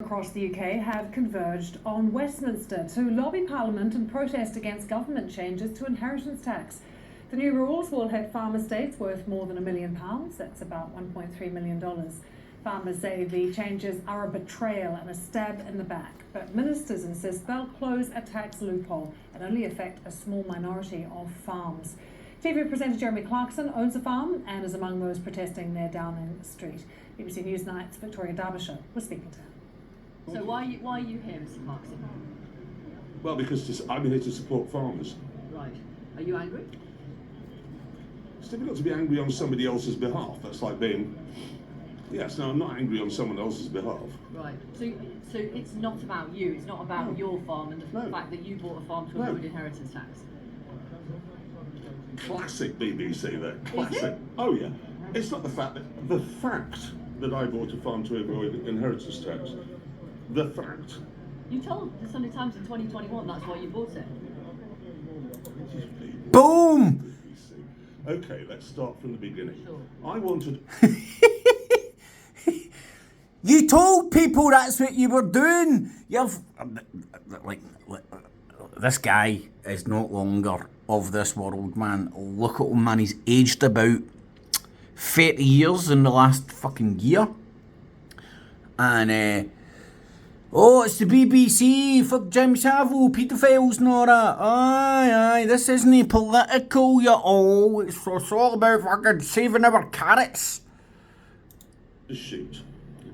Across the UK have converged on Westminster to lobby Parliament and protest against government changes to inheritance tax. The new rules will hit farm estates worth more than £1 million. That's about $1.3 million. Farmers say the changes are a betrayal and a stab in the back, but ministers insist they'll close a tax loophole and only affect a small minority of farms. TV presenter Jeremy Clarkson owns a farm and is among those protesting near Downing Street. BBC Newsnight's Victoria Derbyshire was speaking to him. So why are you here, Mr. Clarkson? Well, because I'm here to support farmers. Right. Are you angry? It's difficult to be angry on somebody else's behalf. That's like being... Yes, no, I'm not angry on someone else's behalf. Right. So it's not about you. It's not about your farm and the fact that you bought a farm to avoid inheritance tax. Classic BBC there. Classic. Is it? Oh yeah. It's not the fact that I bought a farm to avoid inheritance tax. The fact. You told the Sunday Times in 2021 that's why you bought it. Boom! Okay, let's start from the beginning. Sure. I wanted... You told people that's what you were doing. You've... Like, this guy is no longer of this world, man. Look at him, man. He's aged about 30 years in the last fucking year. And, oh, it's the BBC, fuck Jim Savile, paedophiles and all that. Aye, this isn't political, you all. It's all about fucking saving our carrots. to shoot.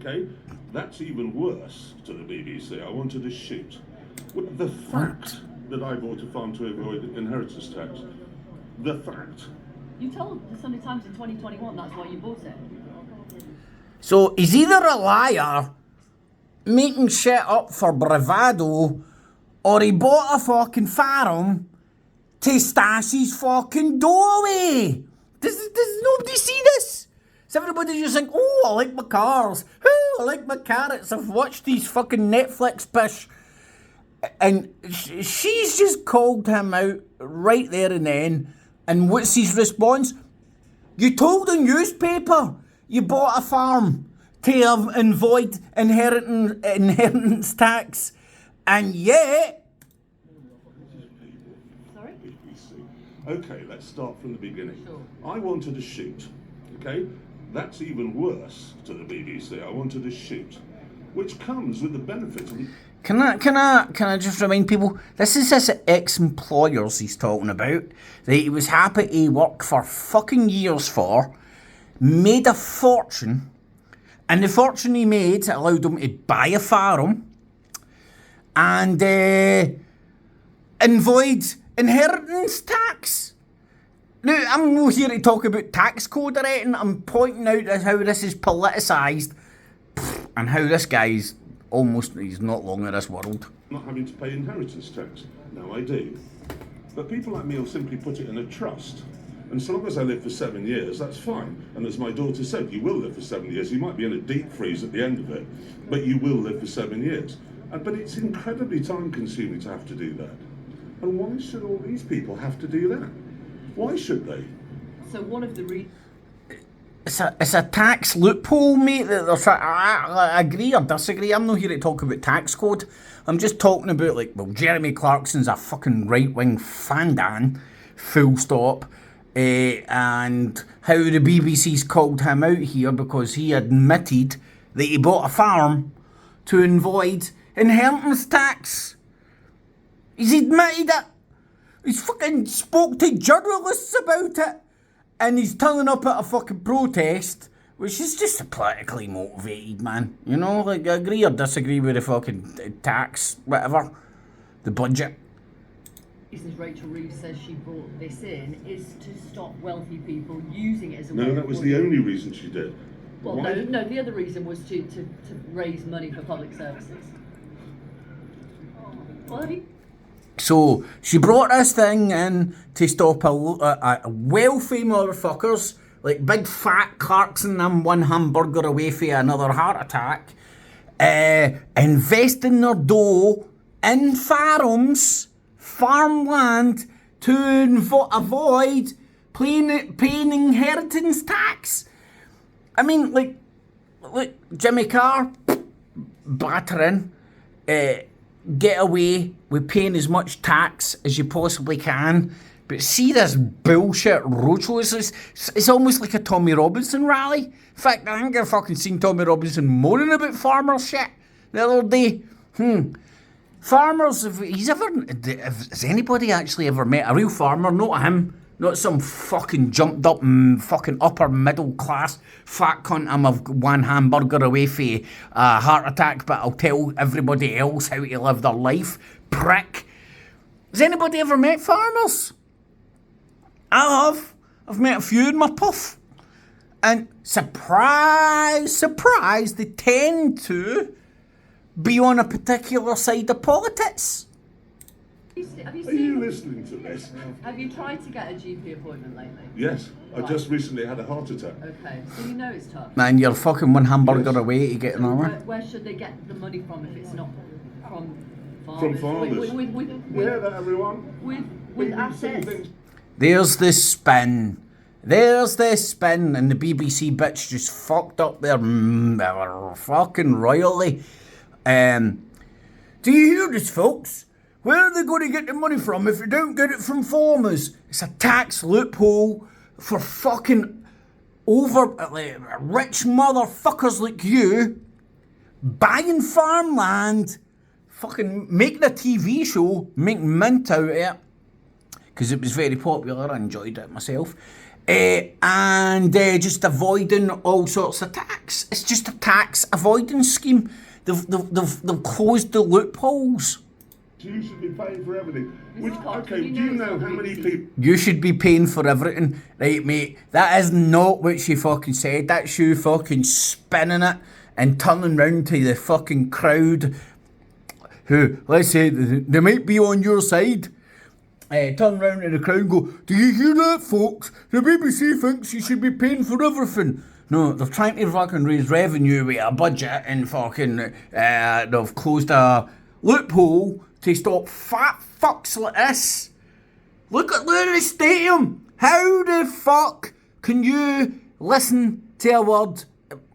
Okay? That's even worse to the BBC. I wanted to shoot. The fact that I bought a farm to avoid inheritance tax. The fact. You told the Sunday Times in 2021 that's why you bought it. So he's either a liar, making shit up for bravado, or he bought a fucking farm to stash his fucking dough away. Does nobody see this? Does everybody just think, oh, I like my cars, oh, I like my carrots, I've watched these fucking Netflix pish. And she's just called him out right there and then. And what's his response? You told the newspaper you bought a farm to avoid inheritance tax. And yet... Sorry? Okay, let's start from the beginning. Sure. I wanted to shoot. Okay? That's even worse to the BBC. I wanted to shoot. Which comes with the benefit of... Can I just remind people, this is his ex-employers he's talking about, that he was happy to work for fucking years for, made a fortune, and the fortune he made allowed him to buy a farm, and avoid inheritance tax. Now, I'm not here to talk about tax code or anything, I'm pointing out how this is politicised, and how this guy's he's not long in this world. Not having to pay inheritance tax. Now I do. But people like me will simply put it in a trust. And so long as I live for 7 years, that's fine. And as my daughter said, you will live for 7 years. You might be in a deep freeze at the end of it, but you will live for 7 years. But it's incredibly time consuming to have to do that. And why should all these people have to do that? Why should they? So one of the It's a tax loophole, mate, that they're trying... I agree or disagree. I'm not here to talk about tax code. I'm just talking about, like, well, Jeremy Clarkson's a fucking right-wing fandan, full stop, and how the BBC's called him out here because he admitted that he bought a farm to avoid inheritance tax. He's admitted it. He's fucking spoke to journalists about it. And he's turning up at a fucking protest, which is just politically motivated, man. You know, like, I agree or disagree with the fucking tax, whatever, the budget. reasons Rachel Reeves says she brought this in is to stop wealthy people using it as a way. No, that was the only reason she did. Well, no, the other reason was to raise money for public services. Well, have you? So she brought this thing in to stop a wealthy motherfuckers like big fat Clarkson and one hamburger away from another heart attack, investing their dough in farmland to avoid paying inheritance tax. I mean, like Jimmy Carr, battering, get away with paying as much tax as you possibly can. But see this bullshit roadshow, it's almost like a Tommy Robinson rally. In fact, I think I fucking seen Tommy Robinson moaning about farmer shit the other day. Farmers, has anybody actually ever met a real farmer? Not him, not some fucking jumped up fucking upper middle class fat cunt. I'm one hamburger away from a heart attack, but I'll tell everybody else how to live their life. Prick. Has anybody ever met farmers? I have. I've met a few in my puff. And surprise, surprise, they tend to be on a particular side of politics. Have you Are you listening to this? Have you tried to get a GP appointment lately? Yes, I Right. just recently had a heart attack. Okay, so you know it's tough. Man, you're fucking one hamburger Yes. away to get another. Where should they get the money from if it's not from farmers? From farmers. With Yeah, that everyone. with assets. Things. There's the spin. There's the spin, and the BBC bitch just fucked up their fucking royally. Do you hear this, folks? Where are they going to get the money from if they don't get it from farmers? It's a tax loophole for fucking rich motherfuckers like you buying farmland, fucking making a TV show, making mint out of it, because it was very popular. I enjoyed it myself. And just avoiding all sorts of tax. It's just a tax avoidance scheme. They've closed the loopholes. You should be paying for everything. Clarkson, Okay, do you know how many people... You should be paying for everything. Right, mate, that is not what she fucking said. That's you fucking spinning it and turning round to the fucking crowd who, let's say, they might be on your side. Turn round to the crowd and go, do you hear that, folks? The BBC thinks you should be paying for everything. No, they're trying to fucking raise revenue with a budget and fucking they've closed a loophole to stop fat fucks like this. Look at the stadium. How the fuck can you listen to a word?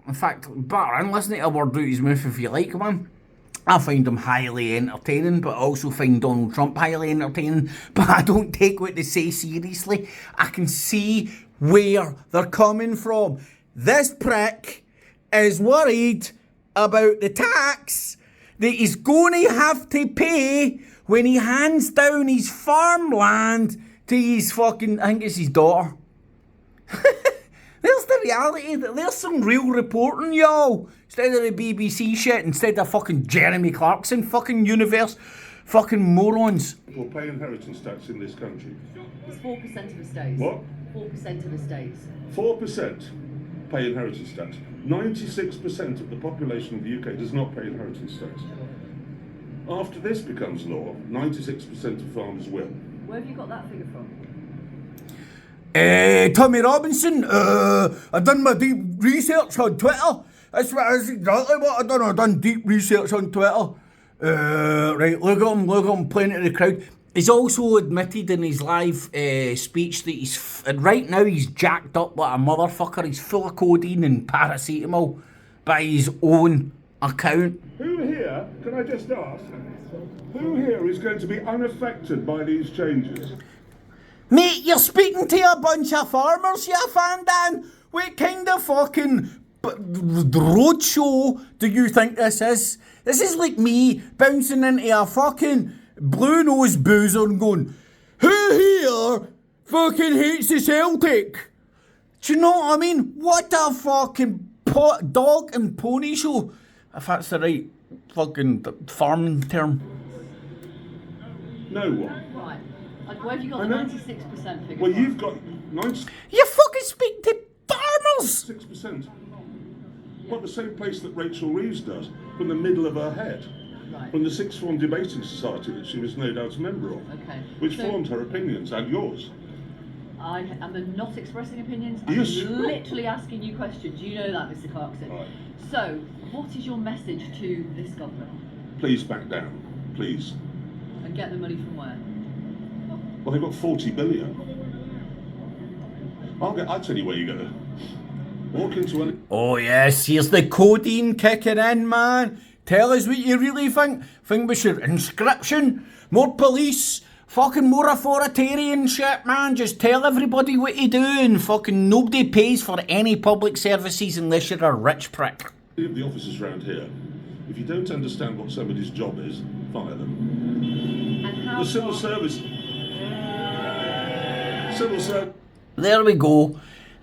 In fact, better than listen to a word out his mouth if you like, man. I find him highly entertaining, but I also find Donald Trump highly entertaining. But I don't take what they say seriously. I can see where they're coming from. This prick is worried about the tax that he's going to have to pay when he hands down his farmland to his fucking, I think it's his daughter. There's the reality. There's some real reporting, y'all. Instead of the BBC shit, instead of fucking Jeremy Clarkson fucking universe, fucking morons. People pay inheritance tax in this country. It's 4% of estates. What? 4% of estates. 4% pay inheritance tax. 96% of the population of the UK does not pay inheritance tax. After this becomes law, 96% of farmers will. Where have you got that figure from? Tommy Robinson, I done my deep research on Twitter. That's exactly what I done. I done deep research on Twitter. Right, look at him playing to the crowd. He's also admitted in his live speech that right now he's jacked up like a motherfucker. He's full of codeine and paracetamol by his own account. Who here, can I just ask, who here is going to be unaffected by these changes? Mate, you're speaking to a bunch of farmers, you fandan. What kind of fucking roadshow do you think this is? This is like me bouncing into a fucking blue-nosed boozer and going, who here fucking hates the Celtic? Do you know what I mean? What a fucking dog and pony show, if that's the right fucking farming term. No one. Right. And where have you got the 96% figure Well, from? you've got You fucking speak to farmers! 96%. What, the same place that Rachel Reeves does, from the middle of her head. Right. From the Sixth Form Debating Society that she was no doubt a member of. Okay. Which So- formed her opinions and yours. I am not expressing opinions. I'm Yes. literally asking you questions. You know that, Mr. Clarkson. Right. So, what is your message to this government? Please back down. Please. And get the money from where? Well, they've got 40 billion. I'll tell you where you're going to walk into any... Oh yes, here's the codeine kicking in, man. Tell us what you really think. Think we should inscription, more police, fucking more authoritarian shit, man. Just tell everybody what to do and fucking nobody pays for any public services unless you're a rich prick. Of the officers around here, if you don't understand what somebody's job is, fire them. And how The civil far- service. Civil service. There we go.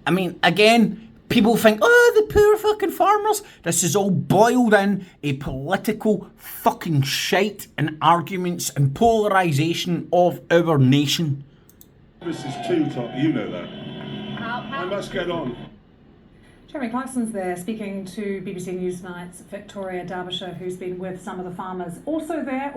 I mean, again, people think, oh, the poor fucking farmers. This is all boiled in a political fucking shite and arguments and polarisation of our nation. This is too top. You know that. how- I must get on. Jeremy Clarkson's there speaking to BBC Newsnight's Victoria Derbyshire, who's been with some of the farmers. Also there,